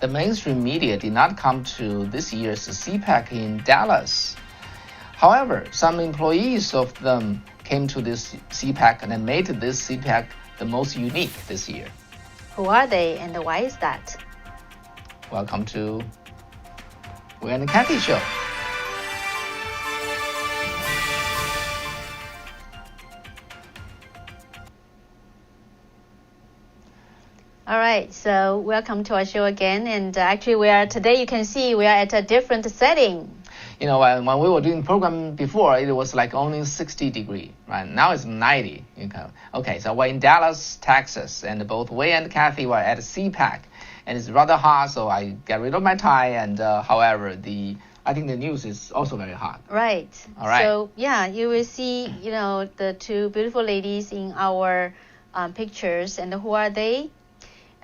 the mainstream media did not come to this year's CPAC in Dallas. However, some employees of them came to this CPAC and made this CPAC the most unique this year. Who are they and why is that? Welcome to Wei and Cathy show. All right, so welcome to our show again. And actually, today you can see we are at a different setting. You know, when we were doing program before, it was like only 60 degrees, right? Now it's 90. Okay, so we're in Dallas, Texas, and both Wei and Cathy were at CPAC, and it's rather hot, so I got rid of my tie. And however, I think the news is also very hot. Right. All right. So yeah, you will see, the two beautiful ladies in our pictures, and who are they?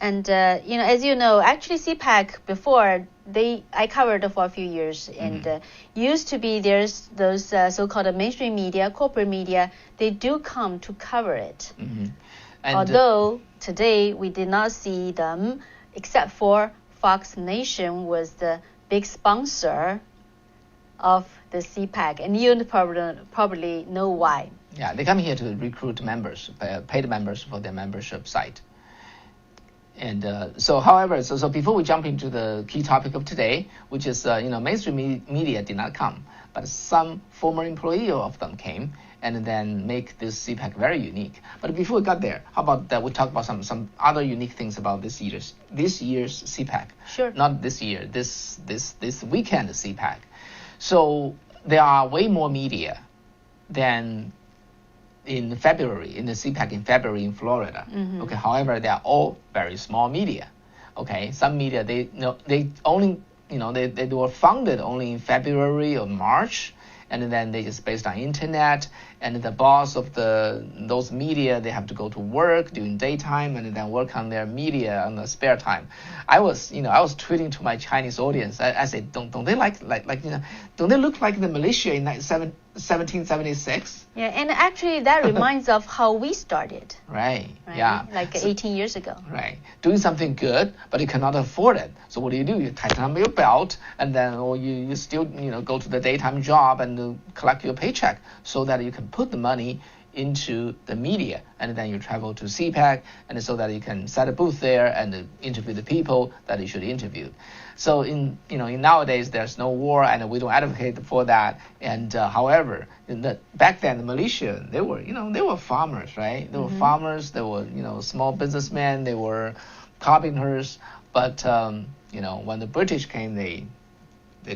And, as you know, actually CPAC before, I covered for a few years. And used to be there's those so-called mainstream media, corporate media, they do come to cover it. And, although today we did not see them, except for Fox Nation was the big sponsor of the CPAC. And you probably know why. Yeah, they come here to recruit members, paid members for their membership site. And so before we jump into the key topic of today, which is, mainstream media did not come, but some former employee of them came and then make this CPAC very unique. But before we got there, how about that we talk about some other unique things about this year's CPAC? Sure. Not this year, this weekend CPAC. So there are way more media than in February, in the CPAC in February in Florida. Okay, however, they are all very small media. Okay, some media they were founded only in February or March, and then they just based on internet. And the boss of those media, they have to go to work during daytime and then work on their media on the spare time. I was tweeting to my Chinese audience. I said, don't they don't they look like the militia in 1776? Yeah, and actually that reminds of how we started. Right? Yeah. Like 18 years ago. Right. Doing something good, but you cannot afford it. So what do? You tighten up your belt, and then you still go to the daytime job and collect your paycheck so that you can put the money into the media, and then you travel to CPAC, and so that you can set a booth there and interview the people that you should interview. So in nowadays there's no war, and we don't advocate for that. And however, back then the militia, they were farmers, right? They were farmers, they were small businessmen, they were carpenters. But when the British came, they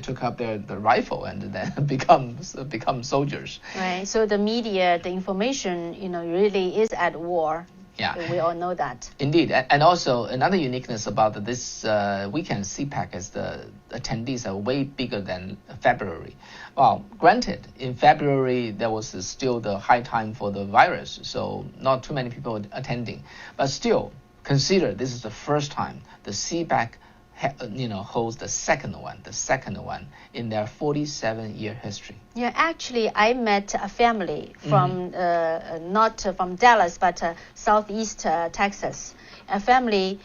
took up the rifle and then become soldiers. Right. So the media, the information, really is at war. Yeah. We all know that. Indeed. And also another uniqueness about this weekend CPAC is the attendees are way bigger than February. Well, granted, in February there was still the high time for the virus, so not too many people attending. But still, consider this is the first time the CPAC holds the second one in their 47-year history. Yeah, actually, I met a family from not from Dallas, but southeast Texas. A family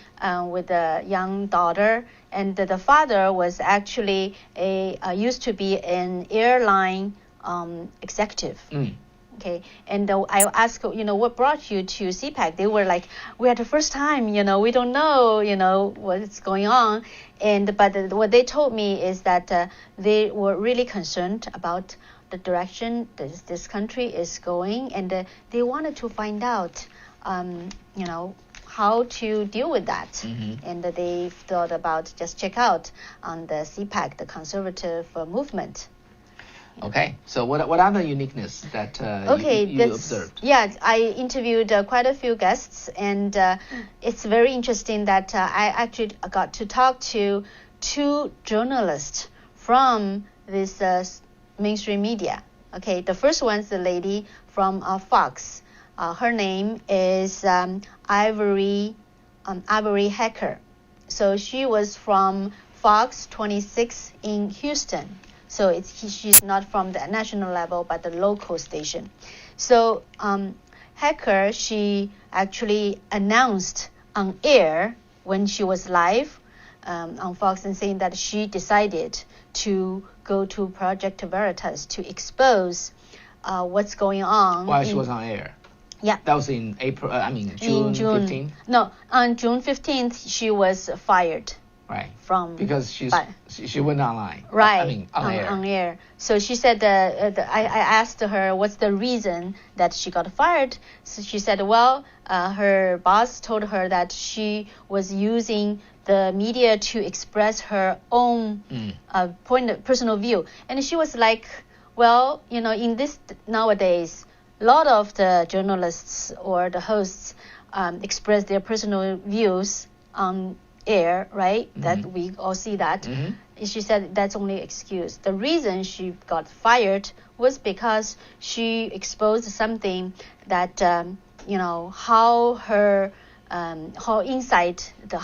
with a young daughter, and the father was actually used to be an airline executive. Okay, and I asked, what brought you to CPAC? They were like, we are the first time, we don't know, what's going on. But what they told me is that they were really concerned about the direction this country is going, and they wanted to find out, how to deal with that. And they thought about just check out on the CPAC, the conservative movement. Okay, so what other uniqueness that you observed? Yeah, I interviewed quite a few guests, and it's very interesting that I actually got to talk to two journalists from this mainstream media. Okay, the first one's the lady from Fox. Her name is Ivory Hacker. So she was from Fox 26 in Houston. So she's not from the national level, but the local station. So Hacker, she actually announced on air when she was live on Fox and saying that she decided to go to Project Veritas to expose what's going on. While she was on air. Yeah. That was in April. June 15th. No, on June 15th she was fired. Right. From because she went online. Right. On air. On air. So she said I asked her what's the reason that she got fired. So she said, well, her boss told her that she was using the media to express her own personal view, and she was like, well, in this nowadays, a lot of the journalists or the hosts express their personal views on air, right? That we all see that. She said that's only excuse. The reason she got fired was because she exposed something that how inside the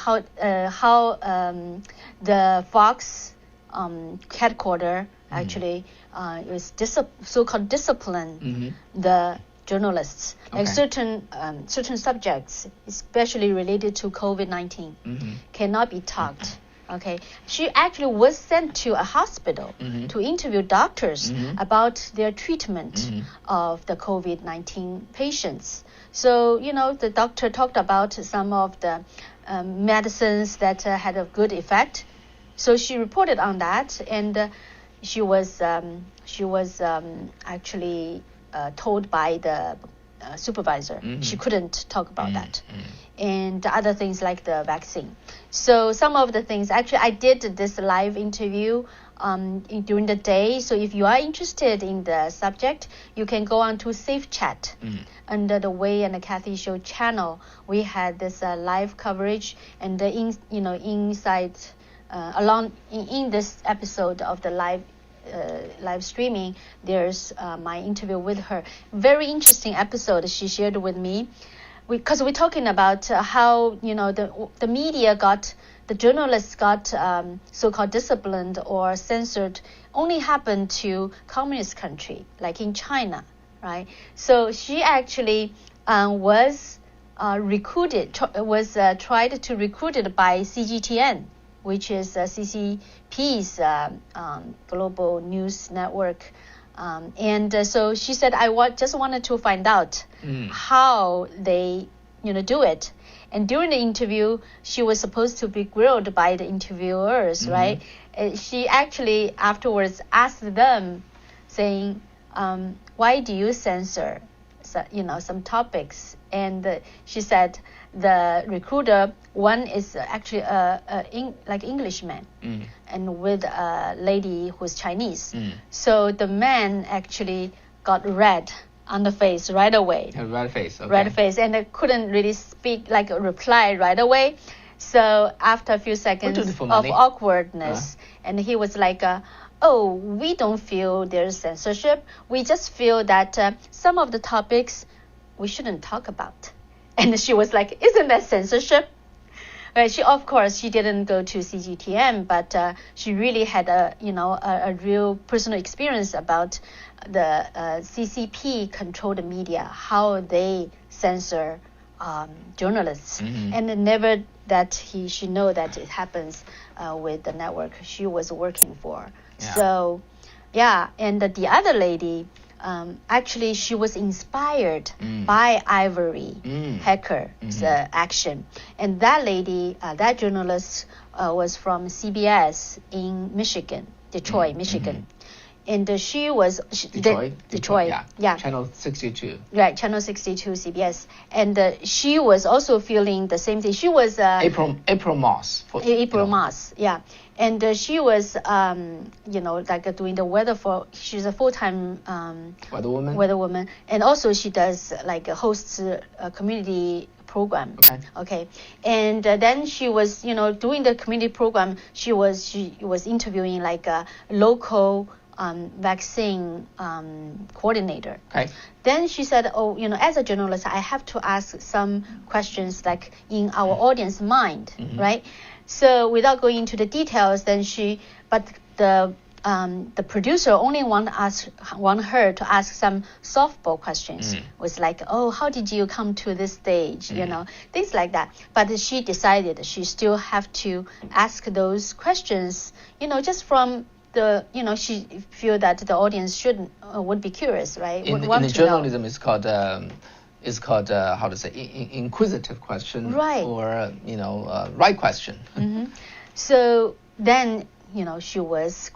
Fox headquarters actually is so-called discipline the journalists. Like certain subjects, especially related to COVID-19, cannot be talked. Okay, she actually was sent to a hospital to interview doctors about their treatment of the COVID-19 patients. So, the doctor talked about some of the medicines that had a good effect. So she reported on that, and she was actually told by the supervisor she couldn't talk about that. And other things like the vaccine. So some of the things, actually I did this live interview during the day. So if you are interested in the subject, you can go on to Safe Chat under the Wei and Cathy Show channel. We had this live coverage, and inside along in this episode of the live streaming, there's my interview with her. Very interesting episode she shared with me, because we're talking about how the media the journalists got so-called disciplined or censored only happened to communist country like in China, right? So she actually was tried to recruited by CGTN, which is CCP's global news network. So she said, just wanted to find out how they, do it. And during the interview, she was supposed to be grilled by the interviewers, right? She actually afterwards asked them, saying, why do you censor, some topics? And she said, the recruiter, one is actually like Englishman, and with a lady who's Chinese. So the man actually got red on the face right away. Red face, okay. Red face, and couldn't really speak, like reply right away. So after a few seconds of awkwardness, and he was like, oh, we don't feel there's censorship. We just feel that some of the topics we shouldn't talk about. And she was like, isn't that censorship? Right, she didn't go to CGTN, but she really had a real personal experience about the CCP controlled media, how they censor journalists, and never that she know that it happens with the network she was working for. Yeah. So, yeah, and the other lady. Actually, she was inspired by Ivory hacker's action. And that lady, that journalist, was from CBS in Michigan, Detroit, Michigan. And she was... Detroit. Yeah. Channel 62. Right, Channel 62, CBS. And she was also feeling the same thing. She was... April Moss. April Moss, yeah. And she was, like doing the weather she's a full-time weather woman. And also she does, like, hosts a community program. Okay. And then she was, doing the community program, she was interviewing, like, a local vaccine coordinator. Okay. Then she said, as a journalist, I have to ask some questions, like, in our audience mind, right? So without going into the details, but the the producer only want her to ask some softball questions. Was like, oh, how did you come to this stage? Things like that. But she decided she still have to ask those questions. Just from the, she feel that the audience would be curious, right? In the journalism, it's called how to say, inquisitive question, right? Or right question. So then, she was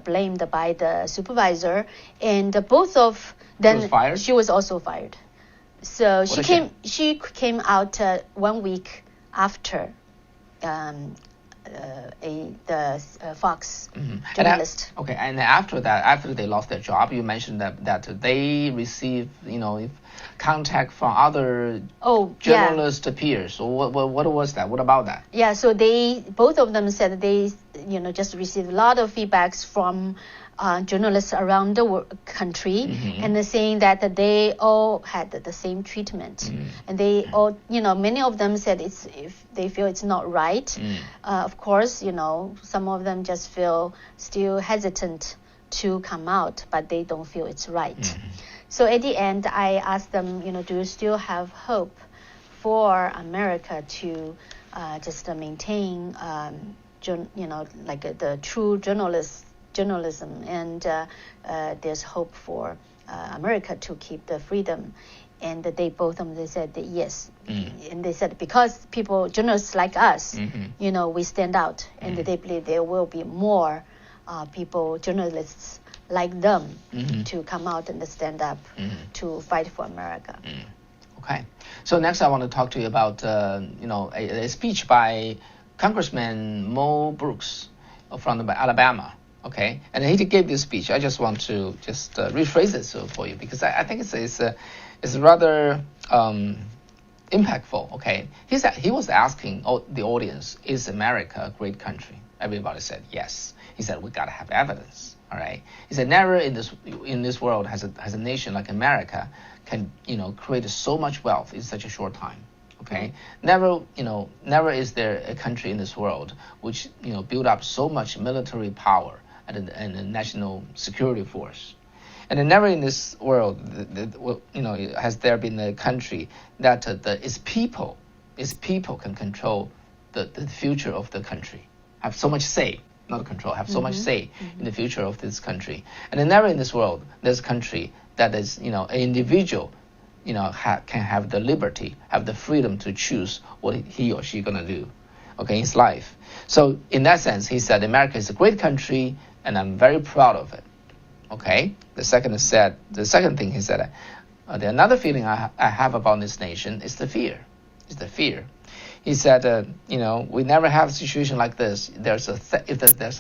blamed by the supervisor, and both of them. She was also fired. So she came out 1 week after the Fox journalist. And after that, after they lost their job, you mentioned that they received contact from other journalist peers. So what was that? What about that? Yeah, so both of them said they just received a lot of feedbacks from journalists around the country, and they're saying that they all had the same treatment, and they all, many of them said if they feel it's not right. Of course, some of them just feel still hesitant to come out, but they don't feel it's right. So at the end, I asked them, do you still have hope for America to just maintain, the true journalism, and there's hope for America to keep the freedom? And both of them said that yes. And they said because journalists like us, we stand out, and they believe there will be more journalists like them to come out and stand up to fight for America. Okay. So next I want to talk to you about a speech by Congressman Mo Brooks from Alabama. Okay, and he gave this speech. I just want to rephrase it for you, because I think it's rather impactful. Okay, he was asking the audience, is America a great country? Everybody said yes. He said we gotta have evidence. All right. He said never in this world has a nation like America can create so much wealth in such a short time. Okay. Never is there a country in this world which build up so much military power and a national security force. And never in this world, has there been a country that its people can control the future of the country, have so much say, not control, have so much say in the future of this country. And then never in this world there's a country that is, an individual, can have the liberty, have the freedom to choose what he or she gonna do, in his life. So in that sense, he said America is a great country, and I'm very proud of it. Okay. The second thing he said, another feeling I have about this nation is the fear. He said, we never have a situation like this. If there's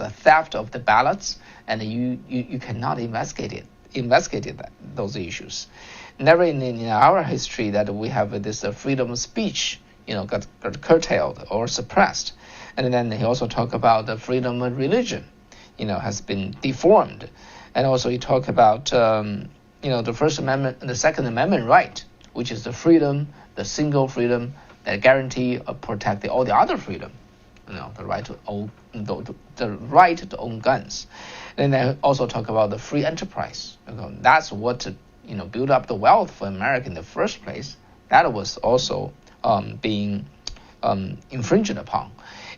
a theft of the ballots, and you cannot investigate those issues. Never in our history that we have this freedom of speech, got curtailed or suppressed. And then he also talked about the freedom of religion, has been deformed. And also he talked about, the First Amendment and the Second Amendment right, which is the freedom, the single freedom that guarantee or protect all the other freedom, the right to own, the right to own guns. And then also talk about the free enterprise. That's what build up the wealth for America in the first place. That was also being infringed upon.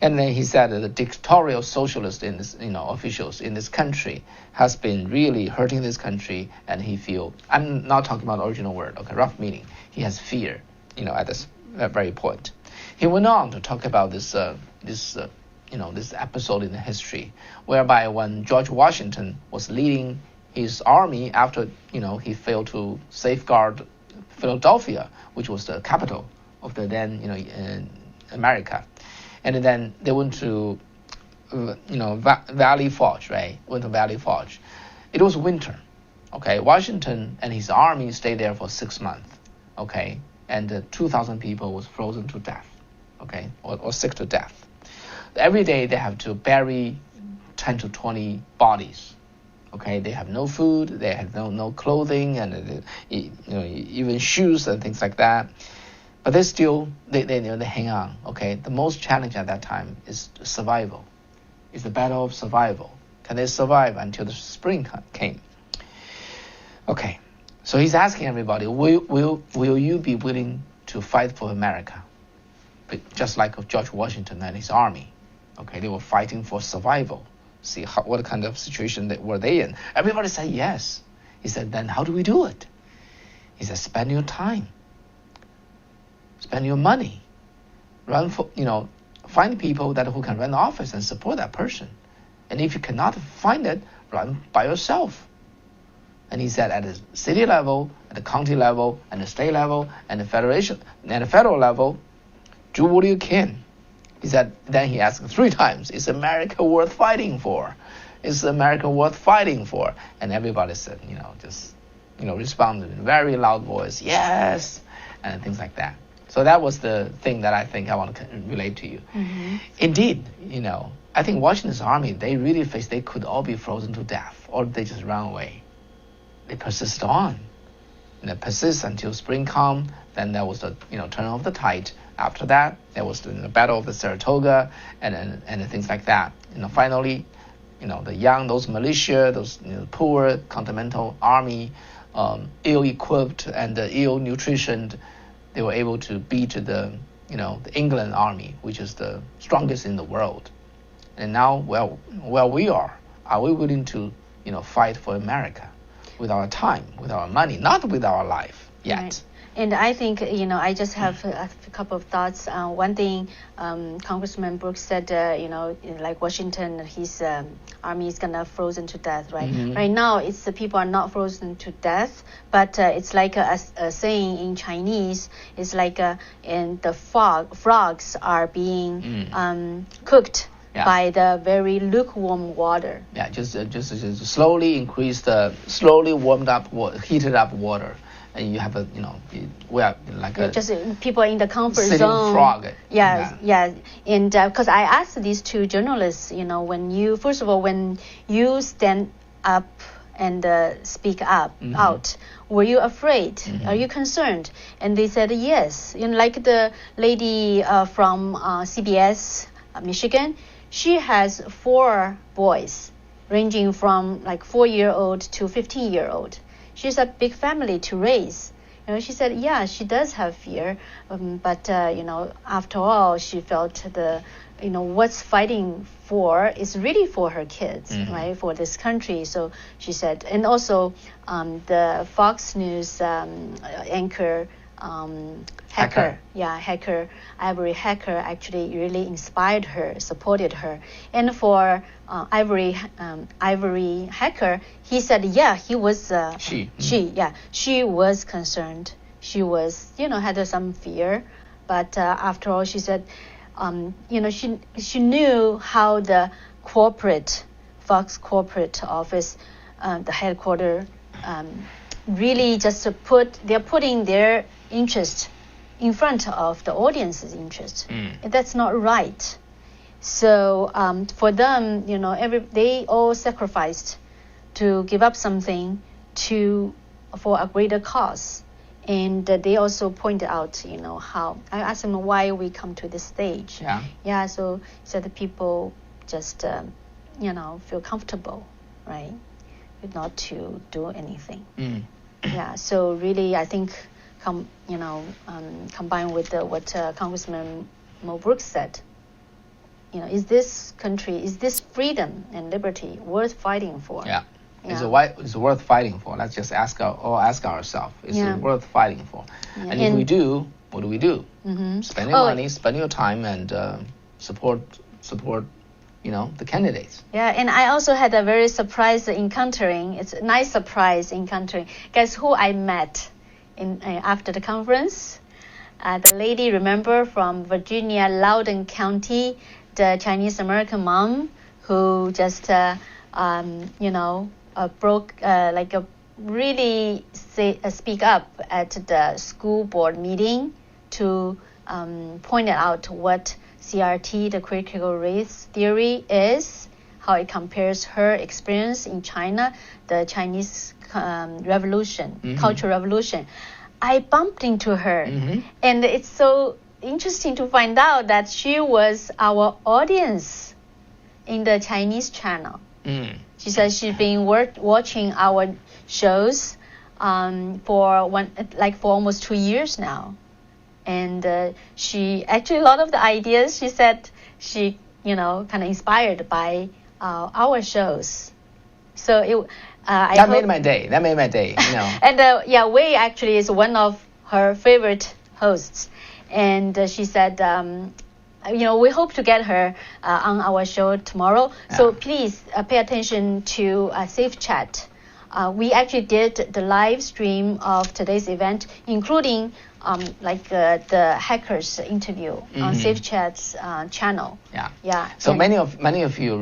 And then he said that the dictatorial socialist in this, officials in this country has been really hurting this country, and he feel, I'm not talking about the original word, rough meaning. He has fear, at this very point. He went on to talk about this episode in the history, whereby when George Washington was leading his army after, he failed to safeguard Philadelphia, which was the capital of the then, America. And then they went to, Valley Forge, right? Went to Valley Forge. It was winter, okay? Washington and his army stayed there for 6 months, okay? And 2,000 people was frozen to death, okay? Or sick to death. Every day they have to bury 10 to 20 bodies, okay? They have no food, they have no clothing, and even shoes and things like that. But they still, they hang on, okay? The most challenge at that time is survival. It's the battle of survival, Can they survive until the spring came? Okay, so he's asking everybody, will you be willing to fight for America? Just like George Washington and his army. Okay, they were fighting for survival. See what kind of situation were they in. Everybody said yes. He said, then how do we do it? He said, spend your time. Spend your money. Find people who can run the office and support that person. And if you cannot find it, run by yourself. And he said at the city level, at the county level, and the state level, and the federal level, do what you can. He said, then he asked 3 times, is America worth fighting for? Is America worth fighting for? And everybody said, responded in a very loud voice, yes, and things like that. So that was the thing that I think I want to relate to you. Mm-hmm. Indeed, I think Washington's army, they really faced, they could all be frozen to death, or they just run away. They persisted on. And they persist until spring come. Then there was the turn of the tide. After that, there was the Battle of the Saratoga and things like that. Finally, those militia, those poor continental army, ill-equipped and ill-nutritioned, they were able to beat the England army, which is the strongest in the world. And now, where we are we willing to fight for America with our time, with our money, not with our life yet? Right. And I think, I just have a couple of thoughts. One thing, Congressman Brooks said, like Washington, his army is going to frozen to death, right? Mm-hmm. Right now, the people are not frozen to death, but it's like a saying in Chinese, it's like and the frogs are being cooked. Yeah. By the very lukewarm water. Yeah, just slowly increase the slowly heated up water, and you have we are like just people in the comfort sitting zone. Frog. Yeah. And because I asked these 2 journalists, when you stand up and speak up out, were you afraid? Mm-hmm. Are you concerned? And they said yes. Like the lady from CBS, Michigan. She has 4 boys, ranging from like 4-year-old to 15-year-old. She's a big family to raise. She said, yeah, she does have fear, but after all, she felt what's fighting for is really for her kids, right? For this country. So she said, and also the Fox News anchor. Hacker, Ivory Hacker actually really inspired her, supported her. And for Ivory Hacker, he said, yeah, he was, she was concerned. She was, had some fear. But after all, she said, she knew how the Fox corporate office, the headquarters, really just they're putting their interest in front of the audience's interest. That's not right. So for them, they all sacrificed to give up something for a greater cause. And they also pointed out, how I asked them why we come to this stage. Yeah. So the people just, feel comfortable, right, not to do anything. Yeah. So really, I think, combined with what Congressman Mo Brooks said, is this freedom and liberty worth fighting for? Yeah. It's worth fighting for. Let's just ask ourselves, is it worth fighting for? Yeah. And if we do, what do we do? Mm-hmm. Spend your money, spend your time, and support the candidates. Yeah, and I also had a very surprise encountering. It's a nice surprise encountering. Guess who I met after the conference? The lady, remember, from Virginia, Loudoun County, the Chinese American mom who just really speak up at the school board meeting to point out what CRT, the critical race theory, is, how it compares her experience in China, the Chinese revolution, Cultural Revolution. I bumped into her, and it's so interesting to find out that she was our audience in the Chinese channel. She said she's been watching our shows for almost 2 years now, and she actually a lot of the ideas she said she kind of inspired by our shows. So that made my day. And Wei actually is one of her favorite hosts, and she said, we hope to get her on our show tomorrow. Yeah. So please pay attention to Safe Chat. We actually did the live stream of today's event, including the hackers interview on Safe Chat's channel. Yeah. So many of you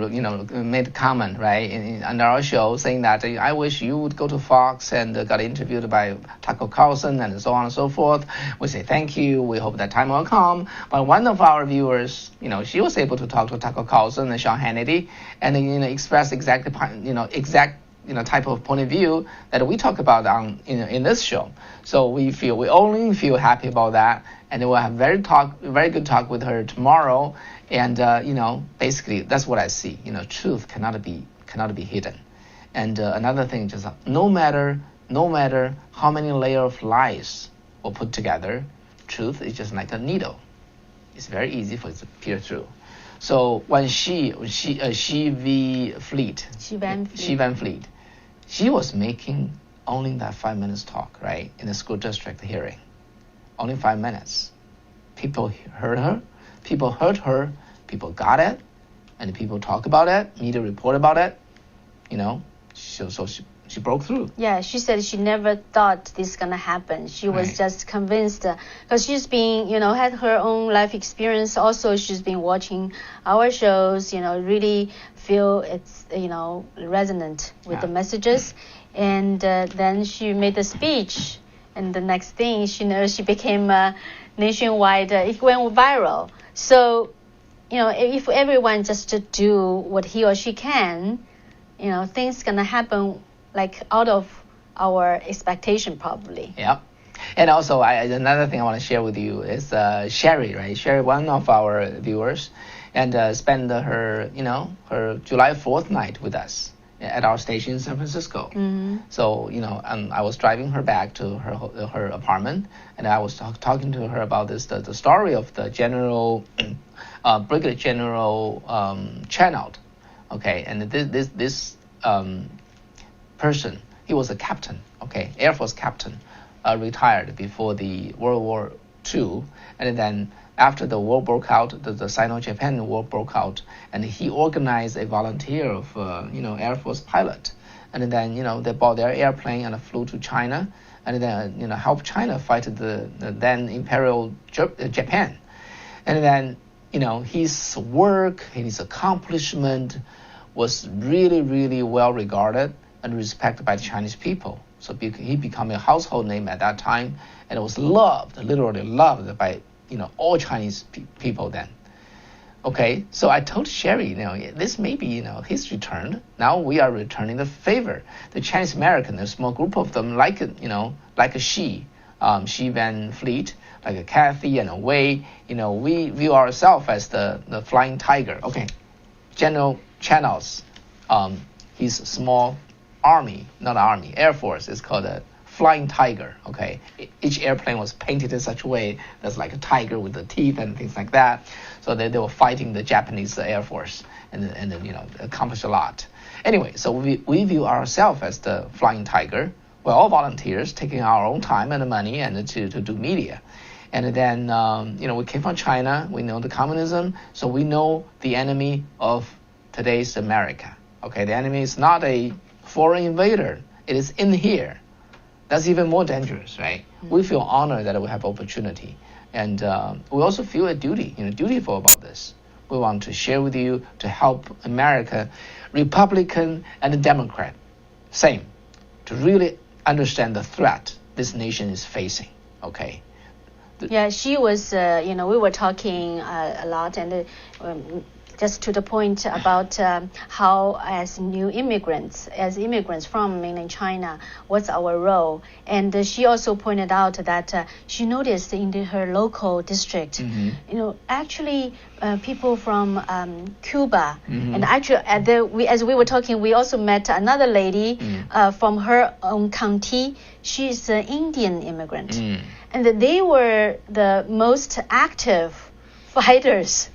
made a comment right on our show saying that I wish you would go to Fox and got interviewed by Tucker Carlson and so on and so forth. We say thank you. We hope that time will come. But one of our viewers, she was able to talk to Tucker Carlson and Sean Hannity and express exact type of point of view that we talk about in this show. So we only feel happy about that, and we'll have very good talk with her tomorrow. And basically that's what I see. Truth cannot be hidden. And another thing, just no matter how many layers of lies were put together, truth is just like a needle. It's very easy for it to peer through. So when She Van Fleet, she was making only that 5 minutes talk, right, in the school district hearing. Only 5 minutes. People heard her, people got it, and people talk about it, media report about it, so she broke through. Yeah, she said she never thought this is going to happen. She was just convinced because she's been, had her own life experience. Also, she's been watching our shows, really feel it's, resonant with the messages. And then she made a speech. And the next thing she became nationwide. It went viral. So, if everyone just to do what he or she can, things going to happen out of our expectation probably. Yeah. And also another thing I want to share with you is Sherry, right? Sherry, one of our viewers, and spent her July 4th night with us at our station in San Francisco. So, I was driving her back to her apartment, and I was talking to her about the story of the Brigadier General Chenault. Okay, and this person, he was a captain, Air Force captain, retired before the World War II, and then after the war broke out, the Sino-Japan War broke out, and he organized a volunteer of Air Force pilot, and then they bought their airplane and flew to China, and then helped China fight the then Imperial Japan, and then his work and his accomplishment was really, really well regarded and respected by the Chinese people. So he became a household name at that time, and it was literally loved by all Chinese people then. Okay, so I told Sherry, this may be history turned. Now we are returning the favor. The Chinese American, a small group of them, like She Van Fleet, like a Cathy and a Wei, we view ourselves as the flying tiger. Okay, General Chenault's his small army, not army, Air Force is called a flying tiger. Okay, each airplane was painted in such a way that's like a tiger with the teeth and things like that. So they were fighting the Japanese Air Force and accomplished a lot. Anyway, so we view ourselves as the flying tiger. We're all volunteers taking our own time and money and to do media. And then we came from China. We know the communism, so we know the enemy of today's America. Okay, the enemy is not a foreign invader. It is in here. That's even more dangerous, right? We feel honored that we have opportunity, and we also feel a dutiful about this. We want to share with you to help America, Republican and Democrat, same, to really understand the threat this nation is facing. Okay. Yeah, she was. We were talking a lot, and just to the point about how as immigrants from mainland China, what's our role. And she also pointed out that she noticed in her local district, actually people from Cuba, and actually as we were talking, we also met another lady from her own county. She's an Indian immigrant, and they were the most active fighters,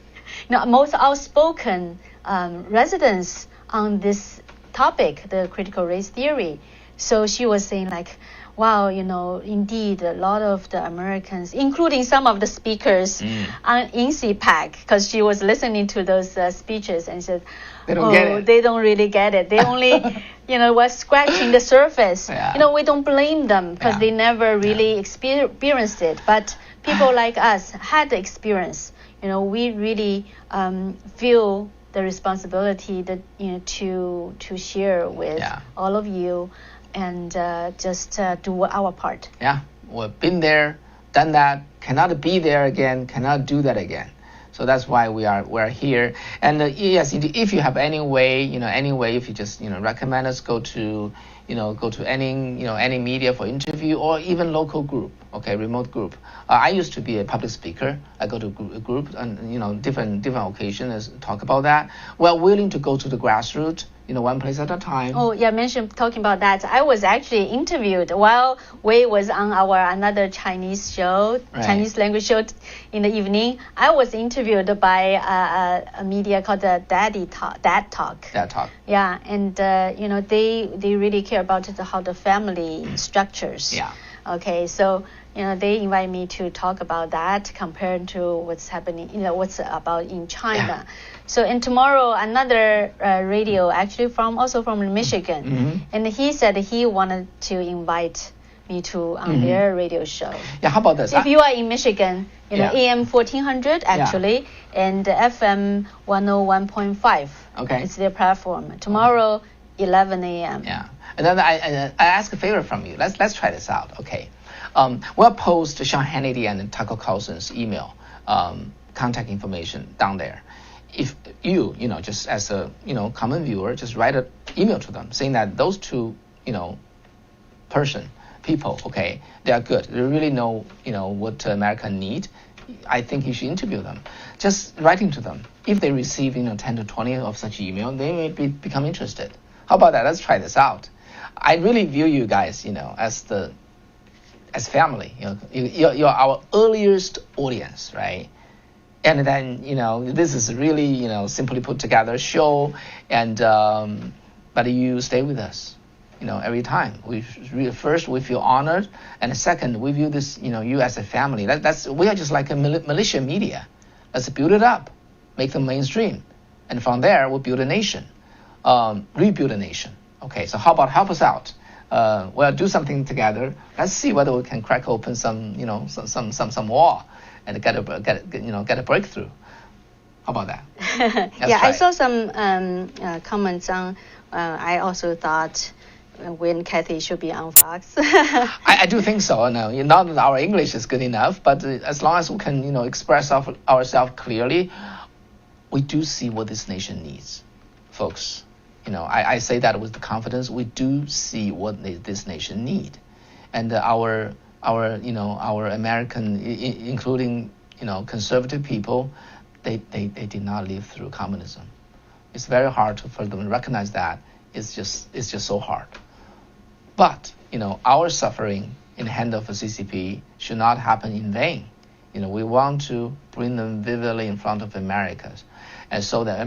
most outspoken residents on this topic, the critical race theory. So she was saying like, wow, indeed, a lot of the Americans, including some of the speakers in CPAC, because she was listening to those speeches and said, they don't really get it. They only, were scratching the surface. We don't blame them because they never really experienced it. But people like us had the experience. We really feel the responsibility that to share with all of you. And just do our part. Yeah, we've been there, done that, cannot be there again, cannot do that again. So that's why we're here. And yes, if you have any way, if you just recommend us, go to any media for interview or even local group, remote group. I used to be a public speaker. I go to a group and different occasions talk about that. We're willing to go to the grassroots. One place at a time. Oh, yeah, talking about that. I was actually interviewed while Wei was on our another Chinese show, Chinese language show in the evening. I was interviewed by a media called the Dad Talk. Yeah, and they really care about how the family structures. Yeah. Okay, so they invite me to talk about that compared to what's happening, what's about in China. Yeah. So, and tomorrow another radio, actually also from Michigan, and he said he wanted to invite me to on their radio show. Yeah, how about this? If you are in Michigan, AM 1400 actually, and FM 101.5. Okay. It's their platform. Tomorrow, 11 a.m. Yeah, and then I ask a favor from you. Let's try this out. Okay. We'll post Sean Hannity and Tucker Carlson's email contact information down there. If you just as a common viewer, just write an email to them saying that those two people, they are good. They really know what America need. I think you should interview them. Just writing to them. If they receive 10 to 20 of such email, they may become interested. How about that? Let's try this out. I really view you guys as family. You're our earliest audience, right? And then this is really simply put together show, and but you stay with us every time. First we feel honored, and second we view this you as a family. We are just like a militia media. Let's build it up, make them mainstream, and from there we'll build a nation, rebuild a nation. Okay, so how about help us out? We'll do something together. Let's see whether we can crack open some wall and get a breakthrough. How about that? I saw some comments on. I also thought Wei and Cathy should be on Fox. I do think so. No, not that our English is good enough, but as long as we can express ourselves clearly, we do see what this nation needs, folks. I say that with the confidence. We do see what this nation need, and our American, including conservative people, they did not live through communism. It's very hard for them to recognize that. It's just so hard. But our suffering in the hand of a CCP should not happen in vain. We want to bring them vividly in front of Americans, and so that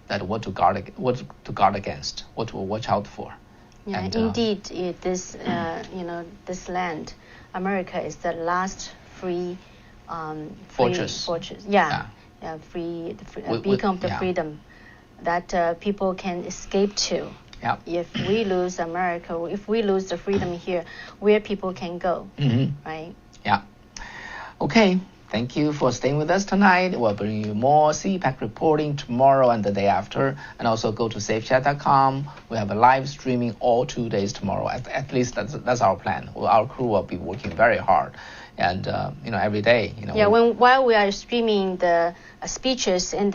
that what to guard against, what to watch out for. Yeah, and, indeed, this this land, America, is the last free fortress. Yeah, free beacon of the freedom that people can escape to. Yeah. If we lose America, if we lose the freedom here, where people can go, right? Yeah. Okay. Thank you for staying with us tonight. We'll bring you more CPAC reporting tomorrow and the day after. And also go to safechat.com. We have a live streaming all 2 days tomorrow. At least that's our plan. Our crew will be working very hard. and every day. Yeah, while we are streaming the speeches, and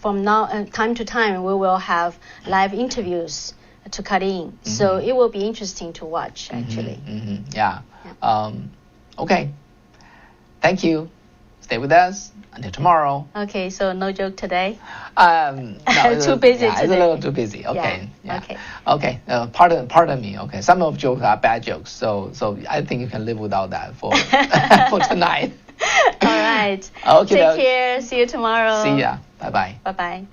from now time to time we will have live interviews to cut in. Mm-hmm. So it will be interesting to watch actually. Mm-hmm. Yeah. Okay. Thank you. Stay with us until tomorrow. Okay, so no joke today? No, too busy today. It's a little too busy. Okay. Yeah. Okay. Pardon me. Okay. Some of jokes are bad jokes, so I think you can live without that for for tonight. All right. Okay. Take care. See you tomorrow. See ya. Bye bye. Bye bye.